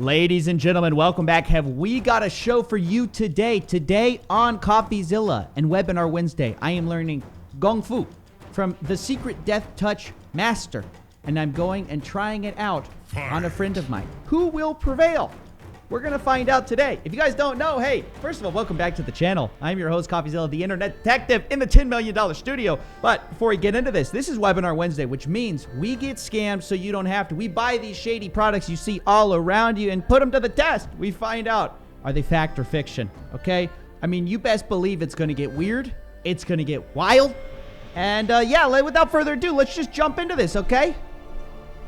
Ladies and gentlemen, welcome back. Have we got a show for you today? Today on Coffeezilla and Webinar Wednesday, I am learning Kung Fu from the secret death touch master. And I'm going and trying it out on a friend of mine. Who will prevail? We're going to find out today. If you guys don't know, hey, first of all, welcome back to the channel. I'm your host, Coffeezilla, the internet detective in the $10 million studio. But before we get into this is Webinar Wednesday, which means we get scammed so you don't have to. We buy these shady products you see all around you and put them to the test. We find out, are they fact or fiction, okay? I mean, you best believe it's going to get weird. It's going to get wild. And yeah, without further ado, let's just jump into this, okay?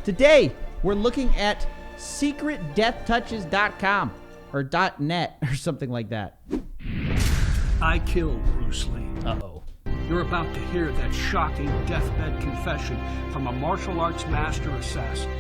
Today, we're looking at secretdeathtouches.com or .net or something like that. I killed Bruce Lee. Uh-oh. You're about to hear that shocking deathbed confession from a martial arts master assassin.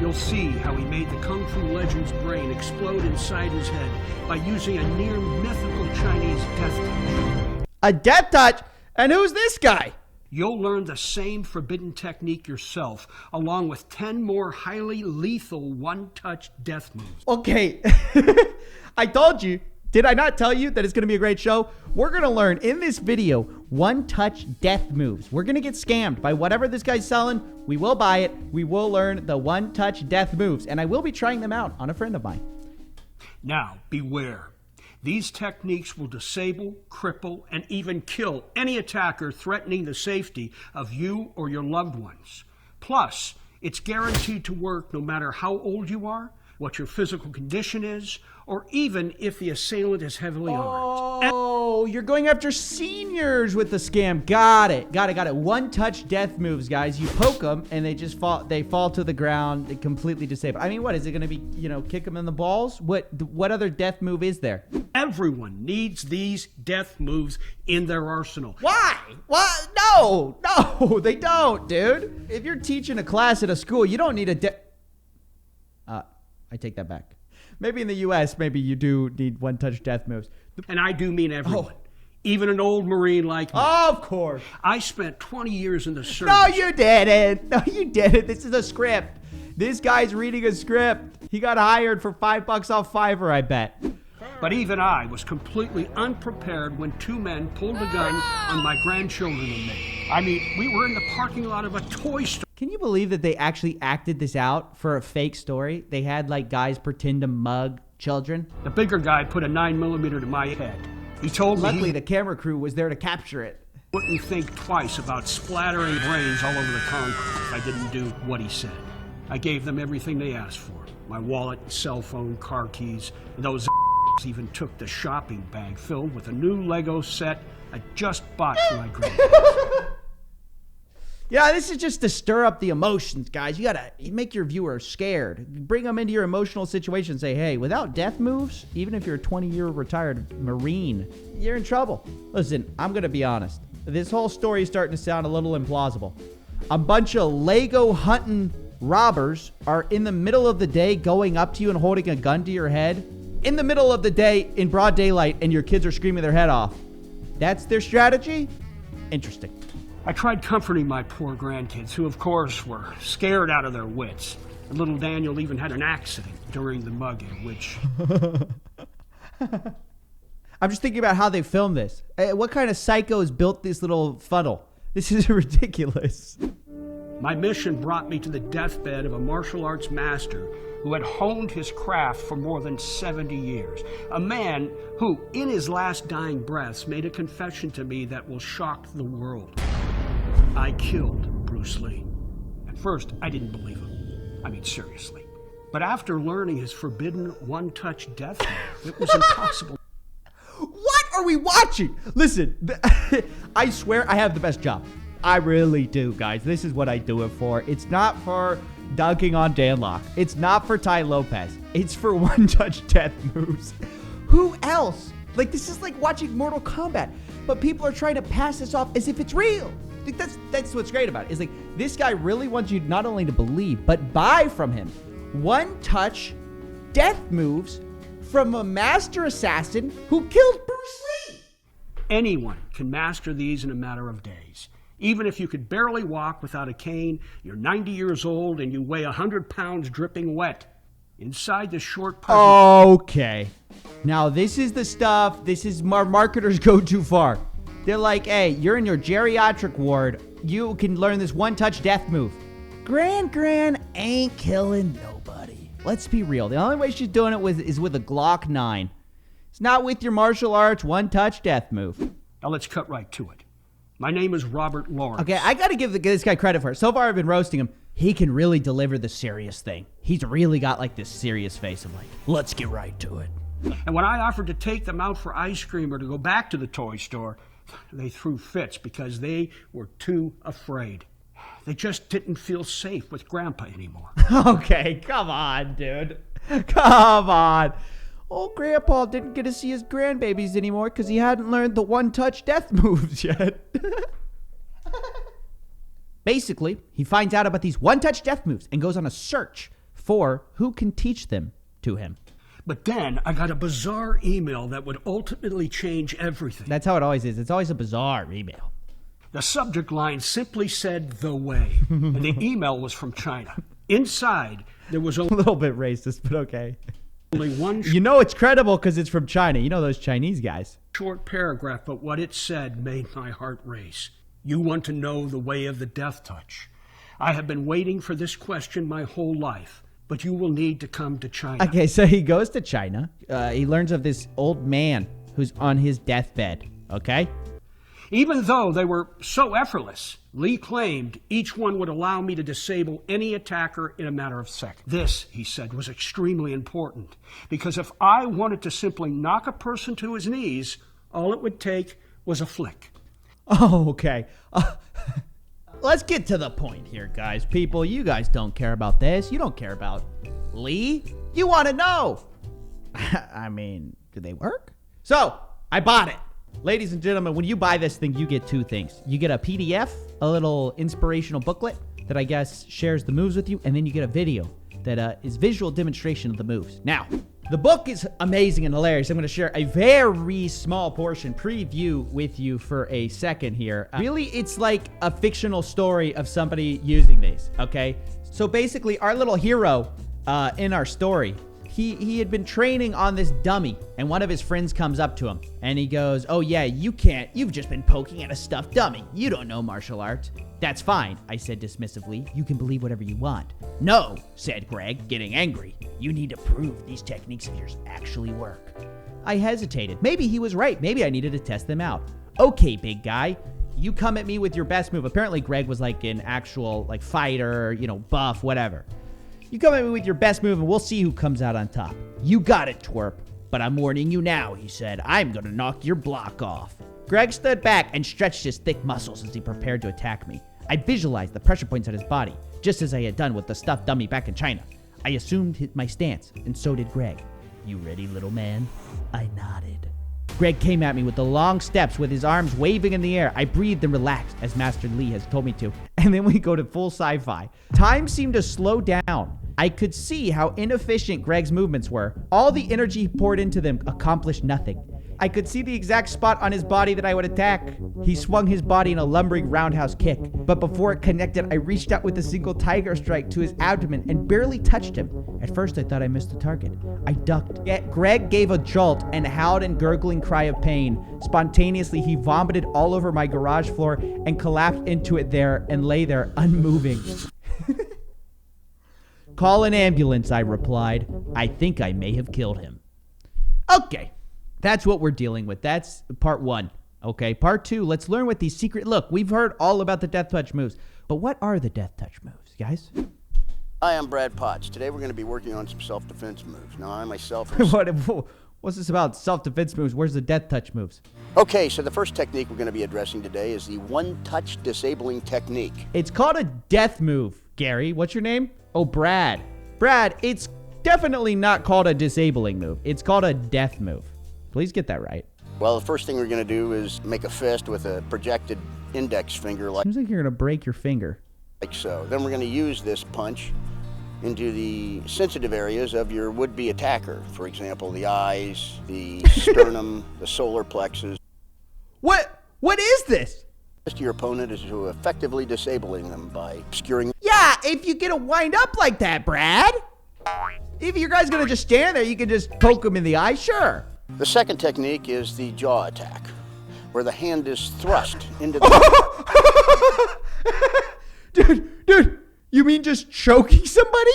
You'll see how he made the Kung Fu legend's brain explode inside his head by using a near mythical Chinese death touch. A death touch? And who's this guy? You'll learn the same forbidden technique yourself, along with 10 more highly lethal one-touch death moves. Okay, I told you. Did I not tell you that it's going to be a great show? We're going to learn in this video one-touch death moves. We're going to get scammed by whatever this guy's selling. We will buy it. We will learn the one-touch death moves, and I will be trying them out on a friend of mine. Now, beware. These techniques will disable, cripple, and even kill any attacker threatening the safety of you or your loved ones. Plus, it's guaranteed to work no matter how old you are, what your physical condition is, or even if the assailant is heavily armed. Oh, you're going after seniors with the scam. Got it. One-touch death moves, guys. You poke them, and they just fall. They fall to the ground. They completely disabled. I mean, what is it going to be? You know, kick them in the balls? What other death move is there? Everyone needs these death moves in their arsenal. Why? What? No, they don't, dude. If you're teaching a class at a school, you don't need a I take that back. Maybe in the U.S., maybe you do need one-touch death moves. And I do mean everyone. Oh. Even an old Marine like me. Of course. I spent 20 years in the service. No, you didn't. This is a script. This guy's reading a script. He got hired for $5 off Fiverr, I bet. But even I was completely unprepared when two men pulled a gun on my grandchildren and me. I mean, we were in the parking lot of a toy store. Can you believe that they actually acted this out for a fake story? They had like guys pretend to mug children. The bigger guy put a 9mm to my head. He told me luckily the camera crew was there to capture it. Wouldn't think twice about splattering brains all over the concrete if I didn't do what he said. I gave them everything they asked for. My wallet, cell phone, car keys, and those even took the shopping bag filled with a new Lego set I just bought for my grandkids. Yeah, this is just to stir up the emotions, guys. You gotta make your viewer scared. Bring them into your emotional situation. Say, hey, without death moves, even if you're a 20-year retired Marine, you're in trouble. Listen, I'm gonna be honest. This whole story is starting to sound a little implausible. A bunch of Lego hunting robbers are in the middle of the day going up to you and holding a gun to your head. In the middle of the day, in broad daylight, and your kids are screaming their head off. That's their strategy? Interesting. I tried comforting my poor grandkids, who of course were scared out of their wits. And little Daniel even had an accident during the mugging, which... I'm just thinking about how they filmed this. What kind of psychos built this little funnel? This is ridiculous. My mission brought me to the deathbed of a martial arts master who had honed his craft for more than 70 years. A man who, in his last dying breaths, made a confession to me that will shock the world. I killed Bruce Lee. At first, I didn't believe him. I mean, seriously. But after learning his forbidden one-touch death move, it was impossible. What are we watching? Listen, I swear I have the best job. I really do, guys. This is what I do it for. It's not for dunking on Danlock. It's not for Ty Lopez. It's for one-touch death moves. Who else? Like, this is like watching Mortal Kombat, but people are trying to pass this off as if it's real. Like, that's what's great about it. Is like, this guy really wants you not only to believe, but buy from him. One-touch death moves from a master assassin who killed Bruce Lee. Anyone can master these in a matter of days. Even if you could barely walk without a cane, you're 90 years old, and you weigh 100 pounds dripping wet. Inside the short puzzle... Okay. Now, this is the stuff, this is marketers go too far. They're like, hey, you're in your geriatric ward. You can learn this one-touch death move. Gran ain't killing nobody. Let's be real. The only way she's doing it is with a Glock 9. It's not with your martial arts one-touch death move. Now let's cut right to it. My name is Robert Lawrence. Okay, I gotta give this guy credit for it. So far I've been roasting him. He can really deliver the serious thing. He's really got like this serious face of like, let's get right to it. And when I offered to take them out for ice cream or to go back to the toy store, they threw fits because they were too afraid. They just didn't feel safe with Grandpa anymore. Okay, come on, dude. Come on. Old Grandpa didn't get to see his grandbabies anymore because he hadn't learned the one-touch death moves yet. Basically, he finds out about these one-touch death moves and goes on a search for who can teach them to him. But then I got a bizarre email that would ultimately change everything. That's how it always is. It's always a bizarre email. The subject line simply said, "The way." And the email was from China. Inside, there was A little bit racist, but okay. only one You know it's credible because it's from China. You know those Chinese guys. short paragraph, but what it said made my heart race. You want to know the way of the death touch. I have been waiting for this question my whole life, but you will need to come to China. Okay, so he goes to China. He learns of this old man who's on his deathbed, okay? Even though they were so effortless, Lee claimed each one would allow me to disable any attacker in a matter of seconds. This, he said, was extremely important, because if I wanted to simply knock a person to his knees, all it would take was a flick. Oh, okay. Let's get to the point here, guys. People, you guys don't care about this. You don't care about Lee. You want to know. I mean, do they work? So, I bought it. Ladies and gentlemen, when you buy this thing, you get two things. You get a PDF, a little inspirational booklet that I guess shares the moves with you, and then you get a video that is visual demonstration of the moves. Now, the book is amazing and hilarious. I'm going to share a very small portion preview with you for a second here. Really, it's like a fictional story of somebody using these, okay? So basically, our little hero in our story, he had been training on this dummy, and one of his friends comes up to him, and he goes, "Oh yeah, you've just been poking at a stuffed dummy. You don't know martial arts." "That's fine," I said dismissively. "You can believe whatever you want." "No," said Greg, getting angry. "You need to prove these techniques of yours actually work." I hesitated. Maybe he was right. Maybe I needed to test them out. "Okay, big guy, you come at me with your best move." Apparently Greg was like an actual like fighter, buff, whatever. "You come at me with your best move and we'll see who comes out on top." "You got it, twerp. But I'm warning you now," he said. "I'm gonna knock your block off." Greg stood back and stretched his thick muscles as he prepared to attack me. I visualized the pressure points on his body, just as I had done with the stuffed dummy back in China. I assumed my stance, and so did Greg. "You ready, little man?" I nodded. Greg came at me with the long steps with his arms waving in the air. I breathed and relaxed, as Master Lee has told me to, and then we go to full sci-fi. Time seemed to slow down. I could see how inefficient Greg's movements were. All the energy he poured into them accomplished nothing. I could see the exact spot on his body that I would attack. He swung his body in a lumbering roundhouse kick, but before it connected, I reached out with a single tiger strike to his abdomen and barely touched him. At first, I thought I missed the target. I ducked. Yet Greg gave a jolt and howled a gurgling cry of pain. Spontaneously, he vomited all over my garage floor and collapsed into it there and lay there unmoving. "Call an ambulance," I replied. "I think I may have killed him." Okay. That's what we're dealing with. That's part one. Okay, part two, let's learn what these secret... Look, we've heard all about the death touch moves, but what are the death touch moves, guys? Hi, I'm Brad Potts. Today we're going to be working on some self-defense moves. Now, I myself... What's this about self-defense moves? Where's the death touch moves? Okay, so the first technique we're going to be addressing today is the one-touch disabling technique. It's called a death move, Gary. What's your name? Oh, Brad. Brad, it's definitely not called a disabling move. It's called a death move. Please get that right. Well, the first thing we're going to do is make a fist with a projected index finger Seems like you're going to break your finger. Like so. Then we're going to use this punch into the sensitive areas of your would-be attacker. For example, the eyes, the sternum, the solar plexus. What is this? To your opponent is to effectively disabling them by obscuring. Yeah, if you get a wind up like that, Brad. If your guy's gonna just stand there, you can just poke him in the eye, sure. The second technique is the jaw attack, where the hand is thrust into the... Dude, you mean just choking somebody?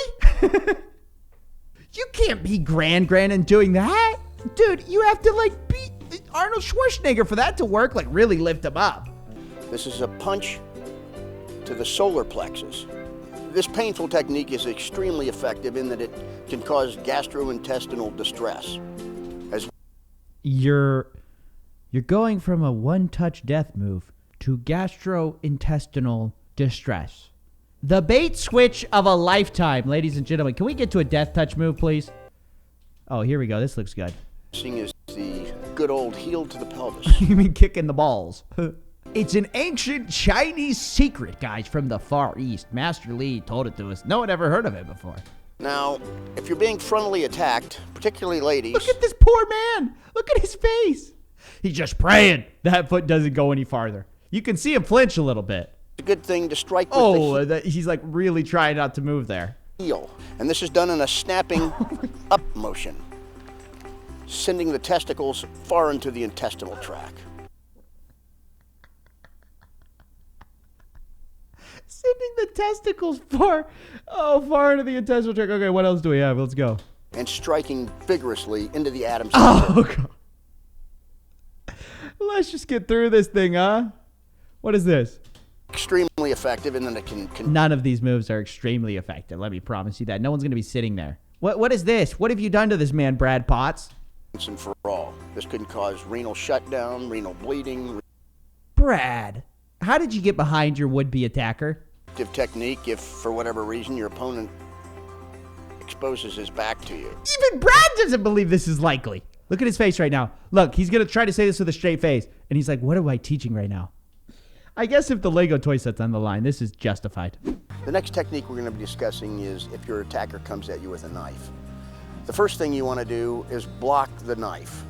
You can't be Grand and doing that. Dude, you have to like beat Arnold Schwarzenegger for that to work, like really lift him up. This is a punch to the solar plexus. This painful technique is extremely effective in that it can cause gastrointestinal distress. You're going from a one-touch death move to gastrointestinal distress. The bait switch of a lifetime, ladies and gentlemen. Can we get to a death touch move, please? Oh, here we go. This looks good. Seeing is the good old heel to the pelvis. You mean kicking the balls? It's an ancient Chinese secret, guys, from the Far East. Master Li told it to us. No one ever heard of it before. Now, if you're being frontally attacked, particularly ladies... Look at this poor man. Look at his face. He's just praying that foot doesn't go any farther. You can see him flinch a little bit. It's a good thing to strike with he's like really trying not to move there. Heel. And this is done in a snapping up motion, sending the testicles far into the intestinal tract. Sending the testicles far into the intestinal tract. Okay, what else do we have? Let's go. And striking vigorously into the Adam's Oh, God. Let's just get through this thing, huh? What is this? Extremely effective, and then it can... None of these moves are extremely effective. Let me promise you that. No one's going to be sitting there. What is this? What have you done to this man, Brad Potts? Once and for all. This could cause renal shutdown, renal bleeding. Brad, how did you get behind your would-be attacker? Technique if, for whatever reason, your opponent exposes his back to you. Even Brad doesn't believe this is likely. Look at his face right now. Look, he's going to try to say this with a straight face. And he's like, what am I teaching right now? I guess if the Lego toy set's on the line, this is justified. The next technique we're going to be discussing is if your attacker comes at you with a knife. The first thing you want to do is block the knife.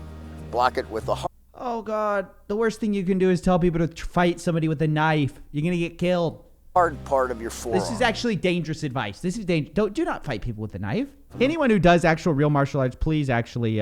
Block it with the hard... Oh, God. The worst thing you can do is tell people to fight somebody with a knife. You're going to get killed. Hard part of your forearm. This is actually dangerous advice. This is dangerous. Do not fight people with a knife. Anyone who does actual real martial arts, please actually,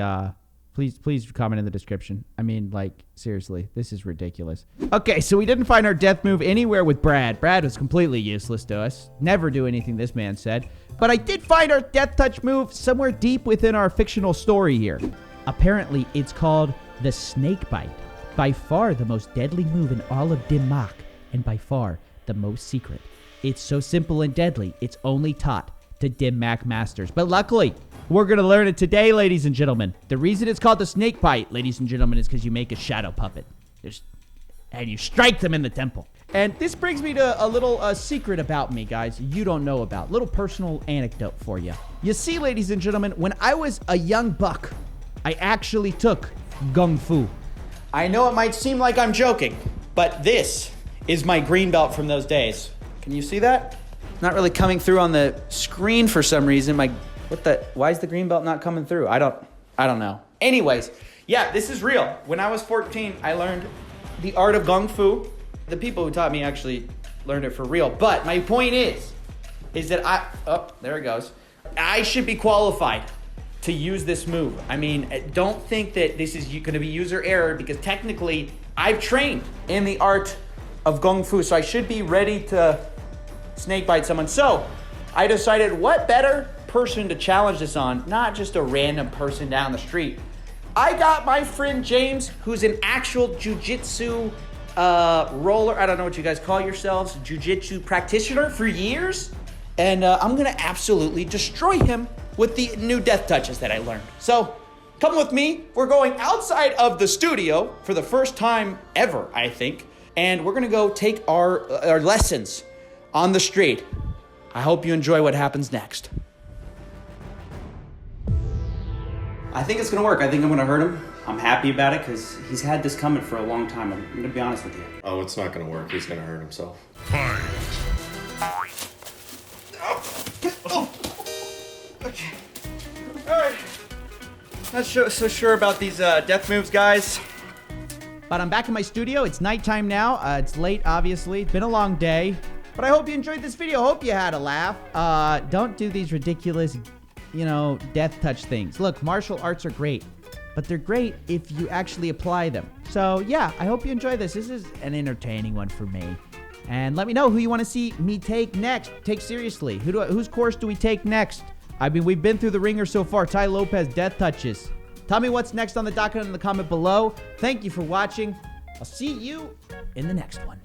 please comment in the description. I mean, like, seriously, this is ridiculous. Okay, so we didn't find our death move anywhere with Brad. Brad was completely useless to us. Never do anything this man said. But I did find our death touch move somewhere deep within our fictional story here. Apparently, it's called the snake bite. By far the most deadly move in all of Denmark, and by far the most secret. It's so simple and deadly, it's only taught to Denmark masters. But luckily, we're going to learn it today, ladies and gentlemen. The reason it's called the snake bite, ladies and gentlemen, is because you make a shadow puppet. And you strike them in the temple. And this brings me to a little secret about me, guys, you don't know about. Little personal anecdote for you. You see, ladies and gentlemen, when I was a young buck, I actually took Kung Fu. I know it might seem like I'm joking, but this is my green belt from those days. Can you see that? Not really coming through on the screen for some reason. Why is the green belt not coming through? I don't know. Anyways, yeah, this is real. When I was 14, I learned the art of Kung Fu. The people who taught me actually learned it for real. But my point is that there it goes. I should be qualified to use this move. I mean, don't think that this is going to be user error, because technically I've trained in the art of Kung Fu, so I should be ready to snake bite someone. So I decided, what better person to challenge this on, not just a random person down the street. I got my friend James, who's an actual jujitsu roller, I don't know what you guys call yourselves, jujitsu practitioner for years, and I'm gonna absolutely destroy him with the new death touches that I learned. So come with me. We're going outside of the studio for the first time ever, I think. And we're going to go take our lessons on the street. I hope you enjoy what happens next. I think it's going to work. I think I'm going to hurt him. I'm happy about it because he's had this coming for a long time. I'm going to be honest with you. Oh, it's not going to work. He's going to hurt himself. Okay. All right. Not so sure about these death moves, guys. But I'm back in my studio. It's nighttime now. It's late, obviously. It's been a long day. But I hope you enjoyed this video. Hope you had a laugh. Don't do these ridiculous death touch things. Look, martial arts are great, but they're great if you actually apply them. So yeah, I hope you enjoy this. This is an entertaining one for me. And let me know who you want to see me take next. Take seriously. Whose course do we take next? I mean, we've been through the ringer so far. Tai Lopez, death touches. Tell me what's next on the docket in the comment below. Thank you for watching. I'll see you in the next one.